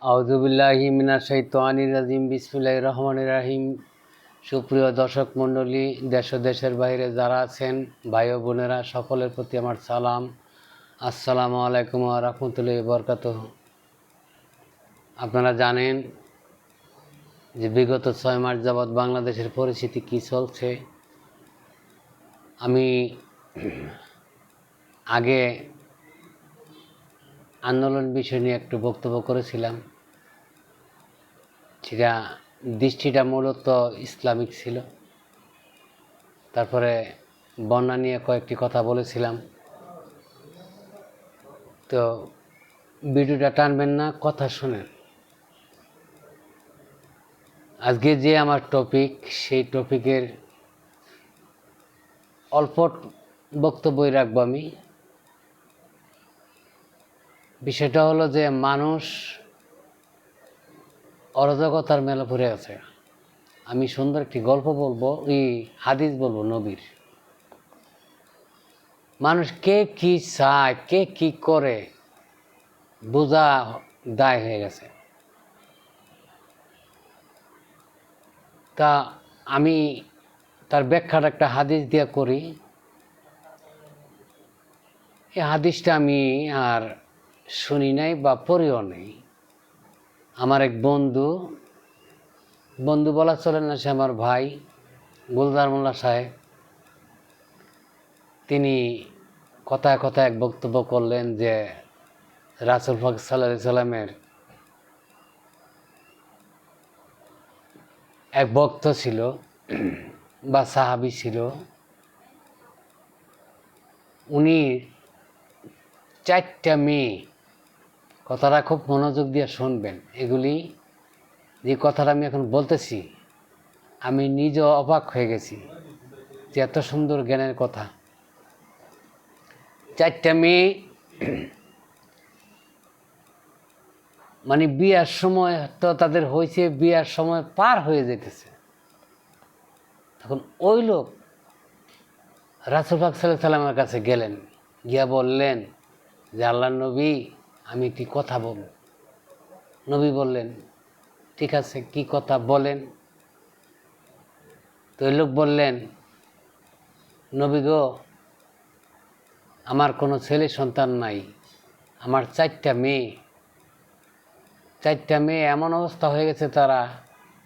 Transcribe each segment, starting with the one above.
আউযুবিল্লাহি মিনাশ শাইতানির রাজিম বিসমিল্লাহির রহমানির রহিম। সুপ্রিয় দর্শক মণ্ডলী, দেশ ও দেশের বাইরে যারা আছেন ভাই ও বোনেরা, সকলের প্রতি আমার সালাম। আসসালামু আলাইকুম ওয়া রাহমাতুল্লাহি ওয়া বারাকাতুহু। আপনারা জানেন যে বিগত 6 মাস যাবৎ বাংলাদেশের পরিস্থিতি কী চলছে। আমি আগে আন্দোলন বিষয় নিয়ে একটু বক্তব্য করেছিলাম। সেটা দৃষ্টিটা মূলত ইসলামিক ছিল। তারপরে বন্যা নিয়ে কয়েকটি কথা বলেছিলাম। তো ভিডিওটা টানবেন না, কথা শুনেন। আজকে যে আমার টপিক, সেই টপিকের অল্প বক্তব্যই রাখবো আমি। বিষয়টা হলো যে মানুষ অরাজকতার মেলা পড়ে আছে। আমি সুন্দর একটি গল্প বলবো, হাদিস বলবো নবীর। মানুষ কে কি চায়, কে কি করে বোঝা দায় হয়ে গেছে। তা আমি তার ব্যাখ্যাটা একটা হাদিস দিয়ে করি। এই হাদিসটা আমি আর শুনি নাই বা পড়িও নেই। আমার এক বন্ধু বলা চলে না, সে আমার ভাই গুলজার মোল্লা সাহেব। তিনি কথায় কথায় এক বক্তব্য করলেন যে রাসূল পাক সাল্লাল্লাহু আলাইহি সাল্লামের এক ভক্ত ছিল বা সাহাবী ছিল, উনি 4টা মেয়ে। কথাটা খুব মনোযোগ দিয়ে শুনবেন। এগুলি যে কথাটা আমি এখন বলতেছি, আমি নিজেও অবাক হয়ে গেছি যে এত সুন্দর জ্ঞানের কথা। 4টা মেয়ে, মানে বিয়ার সময় তো তাদের হয়েছে, বিয়ার সময় পার হয়ে যেতেছে। তখন ওই লোক রাসূল পাক সাল্লাল্লাহু আলাইহি সাল্লামের কাছে গেলেন, গিয়া বললেন যে আল্লাহর নবী, আমি একটি কথা বলব। নবী বললেন, ঠিক আছে, কি কথা বলেন। তো ওই লোক বললেন, নবী গো, আমার কোনো ছেলে সন্তান নাই, আমার 4টা মেয়ে। 4টা মেয়ে এমন অবস্থা হয়ে গেছে, তারা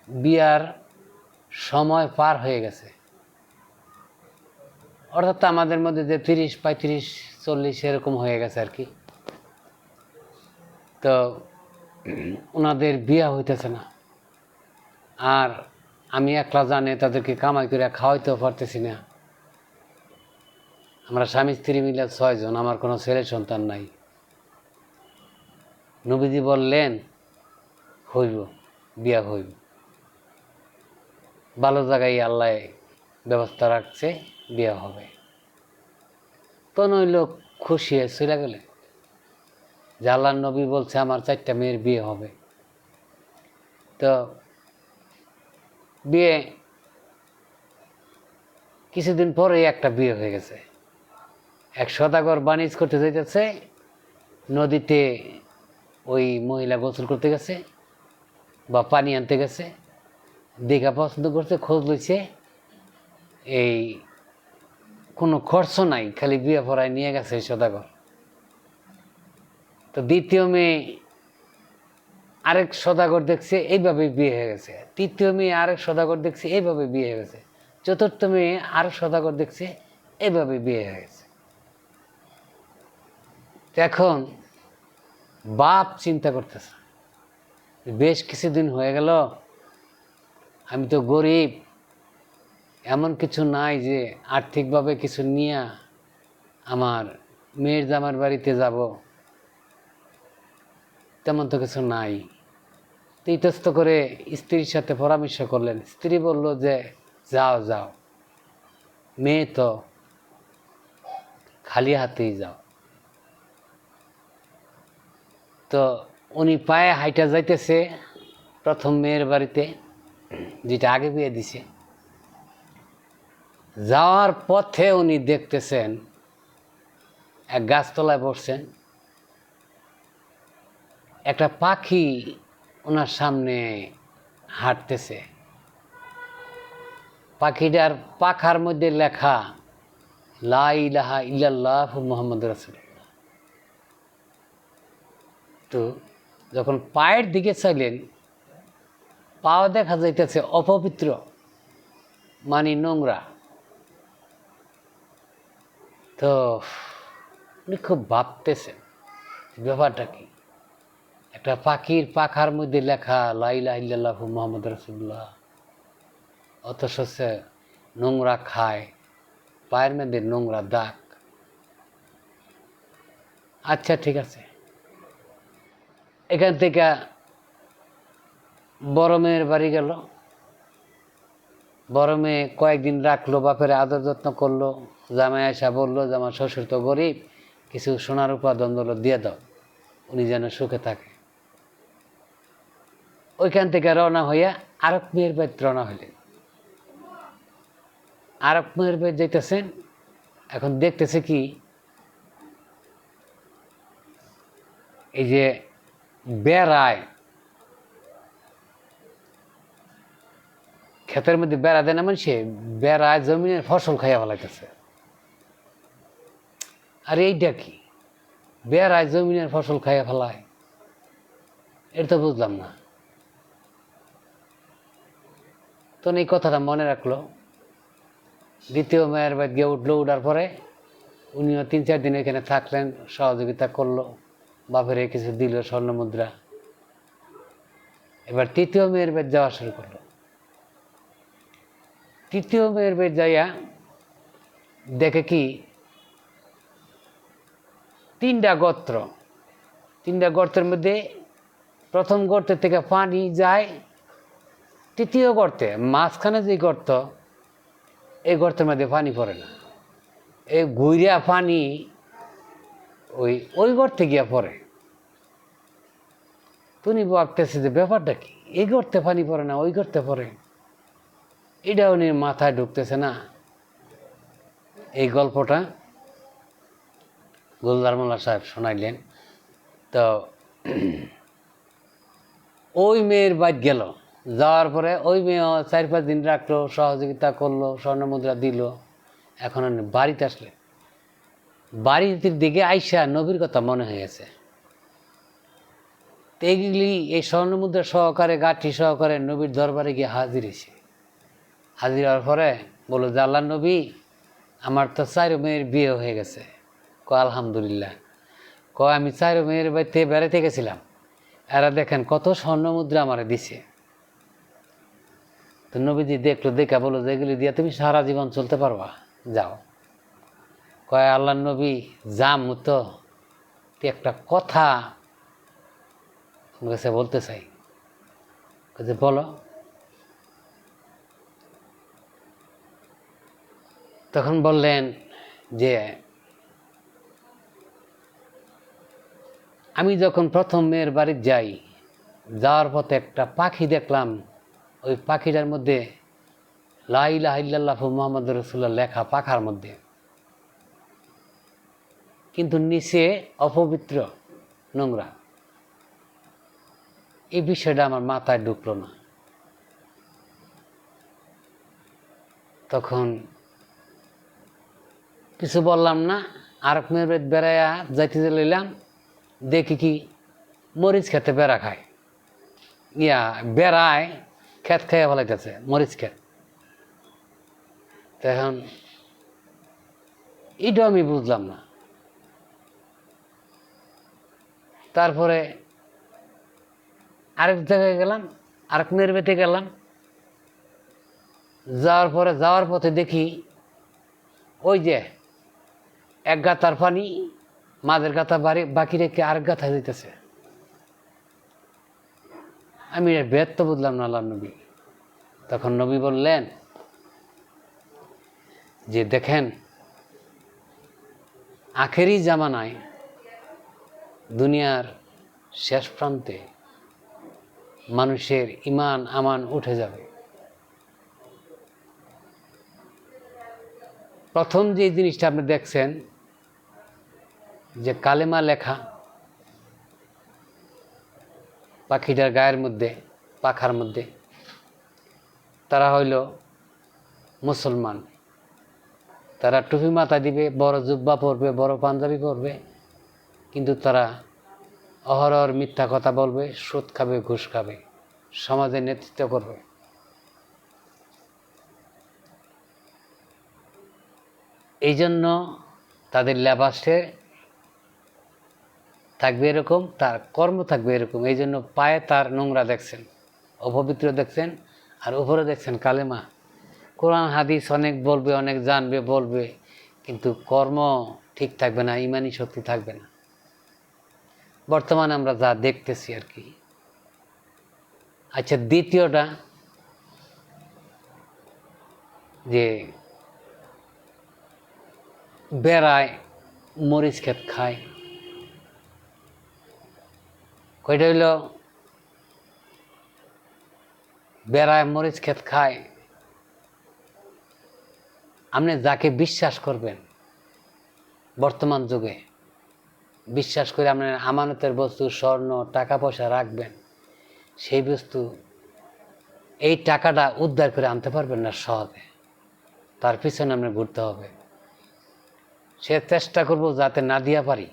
বিয়ার সময় পার হয়ে গেছে। অর্থাৎ আমাদের মধ্যে যে 30, 35, 40 এরকম হয়ে গেছে আর কি। তো ওনাদের বিয়া হইতেছে না। আর আমি একলা জানে তাদেরকে কামাই করে খাওয়াইতেও পারতেছি না। আমরা স্বামী স্ত্রী মিলে 6 জন, আমার কোনো ছেলে সন্তান নাই। নবীজি বললেন, হইব, বিয়া হইব, ভালো জায়গায় আল্লাহ ব্যবস্থা রাখছে, বিয়া হবে। তো ওই লোক খুশি হয়ে চলে গেলে যে আল্লাহর নবী বলছে আমার 4টা মেয়ের বিয়ে হবে। তো বিয়ে কিছুদিন পরে একটা বিয়ে হয়ে গেছে। এক সদাগর বাণিজ্য করতে যাইতেছে, নদীতে ওই মহিলা গোসল করতে গেছে বা পানি আনতে গেছে, দেখা পছন্দ করছে, খোঁজ লইছে, এই কোনো খরচ নাই, খালি বিয়ে পড়ায় নিয়ে গেছে এই সদাগর। তো দ্বিতীয় মেয়ে আরেক সদাগর দেখছে, এইভাবে বিয়ে হয়ে গেছে। তৃতীয় মেয়ে আরেক সদাগর দেখছে, এইভাবে বিয়ে হয়ে গেছে। চতুর্থ মেয়ে আরেক সদাগর দেখছে, এইভাবে বিয়ে হয়ে গেছে। এখন বাপ চিন্তা করতেছে, বেশ কিছুদিন হয়ে গেল, আমি তো গরিব, এমন কিছু নাই যে আর্থিকভাবে কিছু নিয়ে আমার মেয়ের জামার বাড়িতে যাব, তেমন তো কিছু নাই। তো ইতস্ত করে স্ত্রীর সাথে পরামর্শ করলেন। স্ত্রী বলল যে যাও যাও, মেয়ে তো, খালি হাতেই যাও। তো উনি পায়ে হাইটা যাইতেছে প্রথম মেয়ের বাড়িতে, যেটা আগে বিয়ে দিছে। যাওয়ার পথে উনি দেখতেছেন এক গাছতলায় বসছেন, একটা পাখি ওনার সামনে হাঁটতেছে, পাখিটার পাখার মধ্যে লেখা লা ইলাহা ইল্লাল্লাহু মুহাম্মাদুর রাসূলুল্লাহ। তো যখন পায়ের দিকে চাইলেন, পাও দেখা যাইতেছে অপবিত্র, মানে নোংরা। তো উনি খুব ভাবতেছেন ব্যাপারটা কি, একটা পাখির পাখার মধ্যে লেখা লা ইলাহা ইল্লাল্লাহু মুহাম্মাদুর রাসূলুল্লাহ, অথচ সে নোংরা খায়, পায়ের মধ্যে নোংরা দাগ। আচ্ছা ঠিক আছে, এখান থেকে বড় মেয়ের বাড়ি গেল। বড় মেয়ে কয়েকদিন রাখলো, বাপের আদর যত্ন করলো। জামাই আসা বললো যে আমার শ্বশুর তো গরিব, কিছু সোনার উপাদান হলো দিয়ে দাও, উনি যেন সুখে থাকে। ওইখান থেকে রওনা হইয়া আরেক মেয়ের বাড়িতে রওনা হইলেন। আরেক মেয়ের বাড়ি যাইতেছেন, এখন দেখতেছে কি, এই যে বেড়ায়, ক্ষেতের মধ্যে বেড়া দেয় না মানুষে, বেড়ায় জমিনের ফসল খাইয়া ফেলাইতেছে। আর এইটা কি, বেড়ায় জমিনের ফসল খাইয়া ফেলায়, এটা তো বুঝলাম না। তো এই কথাটা মনে রাখলো। দ্বিতীয় মেয়ের বাড়ি গিয়ে উঠলো, উঠার পরে উনিও 3-4 দিন এখানে থাকলেন, সহযোগিতা করলো, বাপের কিছু দিল স্বর্ণ মুদ্রা। এবার তৃতীয় মেয়ের বাড়ি যাওয়া শুরু করলো। তৃতীয় মেয়ের বাড়ি যাইয়া দেখে কি, 3টা গর্ত, 3টা গর্তের মধ্যে প্রথম গর্তের থেকে পানি যায় তৃতীয় গর্তে, মাঝখানে যে গর্ত, এই গর্তের মধ্যে পানি পড়ে না, এই ঘুরিয়া পানি ওই গর্তে গিয়া পড়ে। তুমি ভাবতেছে যে ব্যাপারটা কি, এই গর্তে পানি পড়ে না ওই গর্তে পড়ে, এটা উনি মাথায় ঢুকতেছে না। এই গল্পটা গোলদার মোল্লা সাহেব শোনাইলেন। তো ওই মেয়ের বাড়ি গেল, যাওয়ার পরে ওই মেয়ে 4-5 দিন রাখলো, সহযোগিতা করলো, স্বর্ণ মুদ্রা দিল। এখন বাড়িতে আসলে, বাড়ির দিকে আইসা নবীর কথা মনে হয়ে গেছে। এইগুলি এই স্বর্ণ মুদ্রা সহকারে, গাঠি সহকারে নবীর দরবারে গিয়ে হাজির হয়েছে। হাজির হওয়ার পরে বললো যে আল্লাহর নবী, আমার তো 4 মেয়ের বিয়ে হয়ে গেছে। আলহামদুলিল্লাহ। আমি 4 মেয়ের বাড়িতে বেড়াতে গেছিলাম, এরা দেখেন কত স্বর্ণ মুদ্রা আমারে দিছে। তো নবীজি দেখলো, দেখা বলো যে এগুলি দিয়ে তুমি সারা জীবন চলতে পারবা, যাও। আল্লাহর নবী, যাম তো একটা কথা কাছে বলতে চাই। যে বলো। তখন বললেন যে আমি যখন প্রথম মেয়ের বাড়ি যাই, যাওয়ার পথে একটা পাখি দেখলাম, ওই পাখিটার মধ্যে লা ইলাহা ইল্লাল্লাহু মুহাম্মাদুর রাসূলুল্লাহ লেখা পাখার মধ্যে, কিন্তু নিচে অপবিত্র, নোংরা। এই বিষয়টা আমার মাথায় ঢুকলো না। তখন কিছু বললাম না, আরেক মেয়ের বাড়ি বেড়াইয়া যাইতে লইলাম, দেখি কি মরিচ খেতে বেড়া খায়, বেড়ায় ক্ষেত খাইয়া ফেলাইতেছে, মরিচ ক্ষেত। তখন এটাও আমি বুঝলাম না। তারপরে আরেক জায়গায় গেলাম, আরেক মেয়ের বাড়িতে গেলাম। যাওয়ার পথে দেখি ওই যে এক গাতার পানি, মাঝের গাথা বাকি রেখে আরেক গাথা দিতেছে। আমি বেদ তো বুঝলাম না আল্লাহর নবী। তখন নবী বললেন যে দেখেন, আখেরি জামানায় দুনিয়ার শেষ প্রান্তে মানুষের ইমান আমান উঠে যাবে। প্রথম যে জিনিসটা আপনি দেখছেন যে কালেমা লেখা, পাখিটার গায়ের মধ্যে, পাখার মধ্যে, তারা হইল মুসলমান। তারা টুপি মাথা দিবে, বড় জুব্বা পরবে, বড় পাঞ্জাবি পরবে, কিন্তু তারা অহরহর মিথ্যা কথা বলবে, সুদ খাবে, ঘুষ খাবে, সমাজে নেতৃত্ব করবে। এই জন্য তাদের লেবাসে থাকবে এরকম, তার কর্ম থাকবে এরকম। এই জন্য পায়ে তার নোংরা দেখছেন, অপবিত্র দেখছেন, আর উপরে দেখছেন কালেমা। কোরআন হাদিস অনেক বলবে, অনেক জানবে, বলবে, কিন্তু কর্ম ঠিক থাকবে না, ইমানি শক্তি থাকবে না। বর্তমানে আমরা যা দেখতেছি আর কি। আচ্ছা, দ্বিতীয়টা যে বেড়ায় মরিচ ক্ষেত খায়, কয়টা হইল বেড়ায় মরিচ ক্ষেত খায়। আপনি যাকে বিশ্বাস করবেন বর্তমান যুগে, বিশ্বাস করে আপনার আমানতের বস্তু, স্বর্ণ, টাকা পয়সা রাখবেন, সেই বস্তু এই টাকাটা উদ্ধার করে আনতে পারবেন না সহজে। তার পিছনে আপনার ঘুরতে হবে। সে চেষ্টা করব যাতে না দিয়া পারি,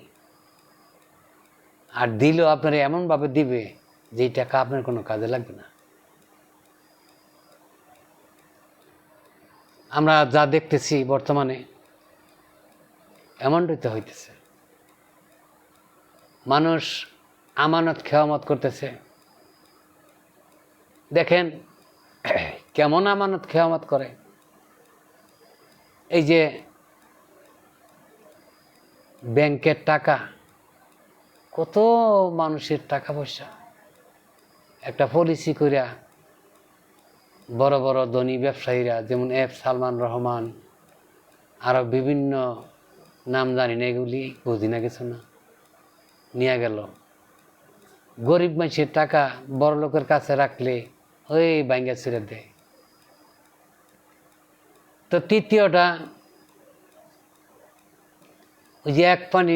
আর দিলেও আপনার এমনভাবে দিবে যে টাকা আপনার কোনো কাজে লাগবে না। আমরা যা দেখতেছি বর্তমানে এমনটাই তো হইতেছে। মানুষ আমানত খেয়ামত করতেছে। দেখেন কেমন আমানত খেয়ামত করে। এই যে ব্যাংকের টাকা, কত মানুষের টাকা পয়সা একটা পলিসি করিয়া বড় বড় ধনী ব্যবসায়ীরা, যেমন সালমান রহমান, আরও বিভিন্ন নাম জানি না, এগুলি বুঝি না, কিছু না, নিয়ে গেল। গরিব মানুষের টাকা বড় লোকের কাছে রাখলে ওই ভাঙ্গা ছেড়ে দেয়। তো তৃতীয়টা, ওই যে এক পানি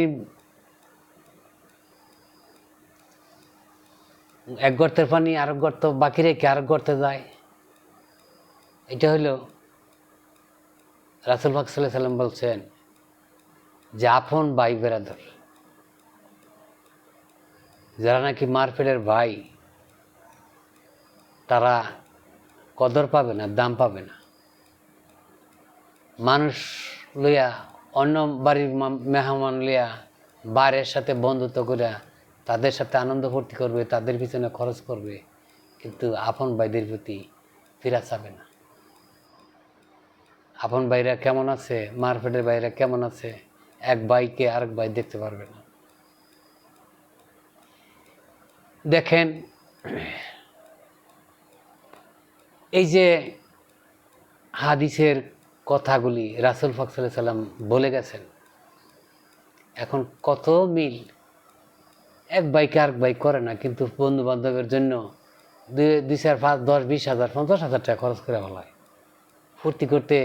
এক গর্তের পানি আরেক গর্ত বাকি রেখে আরেক গর্তে যায়। এটা হইল রাসূল পাক সাল্লাল্লাহু আলাইহি সাল্লাম বলছেন যে আপন ভাই বেরাদর, যারা নাকি মারপেটের ভাই, তারা কদর পাবে না, দাম পাবে না। মানুষ লইয়া, অন্য বাড়ির মেহমান লইয়া বাইরের সাথে বন্ধুত্ব করিয়া তাদের সাথে আনন্দ ফুর্তি করবে, তাদের পিছনে খরচ করবে, কিন্তু আপন ভাইদের প্রতি ফিরা চাবে না। আপন ভাইরা কেমন আছে, মারপেটের ভাইরা কেমন আছে, এক ভাইকে আরেক ভাই দেখতে পারবে না। দেখেন এই যে হাদিসের কথাগুলি রাসূল পাক সাল্লাল্লাহু আলাইহি সাল্লাম বলে গেছেন, এখন কত মিল। এক ভাইকে আরেক ভাই করে না, কিন্তু বন্ধু বান্ধবের জন্য 2, 4, 5, 10, 20,000, 50,000 টাকা খরচ করে ফেলায়। ফুর্তি করতে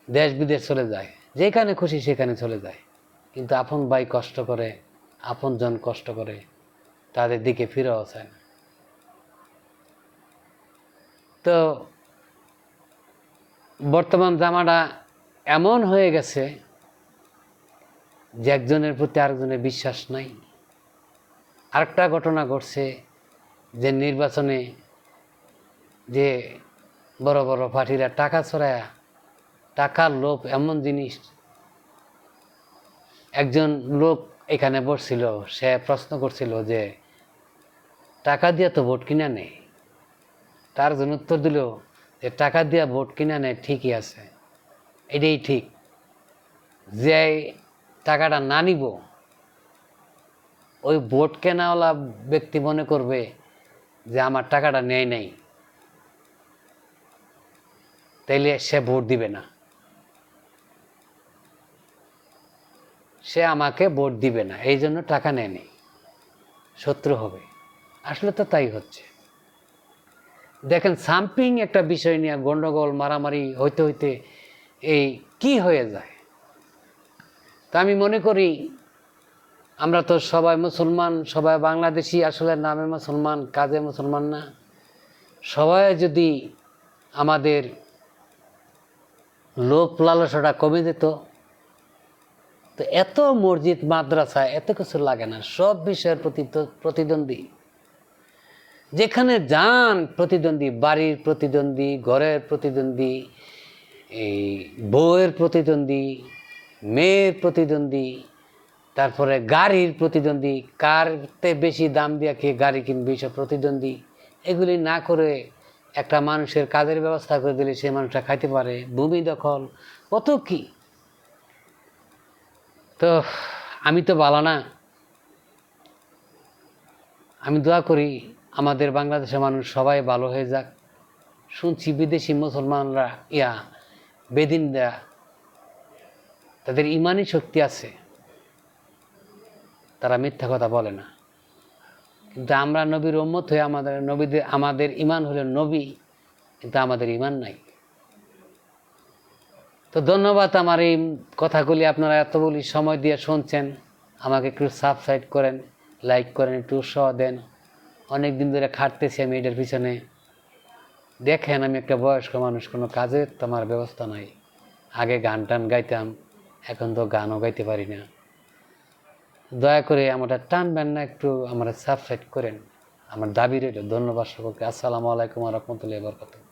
দেশ বিদেশ চলে যায়, যেখানে খুশি সেখানে চলে যায়, কিন্তু আপন ভাই কষ্ট করে, আপন জন কষ্ট করে, তাদের দিকে ফিরেও চায় না। তো বর্তমান জামাটা এমন হয়ে গেছে যে একজনের প্রতি আরেকজনের বিশ্বাস নাই। আরেকটা ঘটনা ঘটছে যে নির্বাচনে যে বড় বড় পার্টিরা টাকা ছড়ায়, টাকার লোভ এমন জিনিস। একজন লোক এখানে বসছিল, সে প্রশ্ন করছিল যে টাকা দিয়ে তো ভোট কিনা নেই। তার জন্য উত্তর দিল যে টাকা দিয়ে ভোট কিনা নেয় ঠিকই আছে, এটাই ঠিক। যে টাকাটা না নিব, ওই ভোট কেনাওয়ালা ব্যক্তি মনে করবে যে আমার টাকাটা নেয় নাই, তাইলে সে ভোট দিবে না, সে আমাকে ভোট দিবে না, এই জন্য টাকা নেয়নি, শত্রু হবে। আসলে তো তাই হচ্ছে। দেখেন সাম্পিং একটা বিষয় নিয়ে গন্ডগোল মারামারি হইতে হইতে এই কি হয়ে যায়। তা আমি মনে করি আমরা তো সবাই মুসলমান, সবাই বাংলাদেশি, আসলে নামে মুসলমান কাজে মুসলমান না। সবাই যদি আমাদের লোভ লালসাটা কমে যেত, তো এত মসজিদ মাদ্রাসা এত কিছু লাগে না। সব বিষয়ের প্রতিদ্বন্দ্বী, যেখানে যান প্রতিদ্বন্দ্বী, বাড়ির প্রতিদ্বন্দ্বী, ঘরের প্রতিদ্বন্দ্বী, এই বউয়ের প্রতিদ্বন্দ্বী, মেয়ের প্রতিদ্বন্দ্বী, তারপরে গাড়ির প্রতিদ্বন্দ্বী, কারতে বেশি দাম দিয়ে খেয়ে গাড়ি কিনবে, সব প্রতিদ্বন্দ্বী। এগুলি না করে একটা মানুষের কাজের ব্যবস্থা করে দিলে সেই মানুষটা খাইতে পারে। ভূমি দখল কত কি। তো আমি তো ভালো না, আমি দোয়া করি আমাদের বাংলাদেশের মানুষ সবাই ভালো হয়ে যাক। শুনছি বিদেশি মুসলমানরা বেদিনরা, তাদের ইমানি শক্তি আছে, তারা মিথ্যা কথা বলে না। কিন্তু আমরা নবীর উম্মত হয়ে আমাদের ইমান হলো নবী, কিন্তু আমাদের ইমান নাই। তো ধন্যবাদ আমার এই কথাগুলি আপনারা এতগুলি সময় দিয়ে শুনছেন। আমাকে একটু সাবস্ক্রাইব করেন, লাইক করেন, একটু উৎসাহ দেন। অনেক দিন ধরে খাটতেছি আমি এটার পিছনে। দেখেন আমি একটা বয়স্ক মানুষ, কোনো কাজের তো আমার ব্যবস্থা নাই। আগে গান টান গাইতাম, এখন তো গানও গাইতে পারি না। দয়া করে আমারটা টানবেন না, একটু আমার সাবস্ক্রাইব করেন, আমার দাবি রইল। ধন্যবাদ সকলকে। আসসালামু আলাইকুম ওয়া রাহমাতুল্লাহি ওয়া বারাকাতুহু।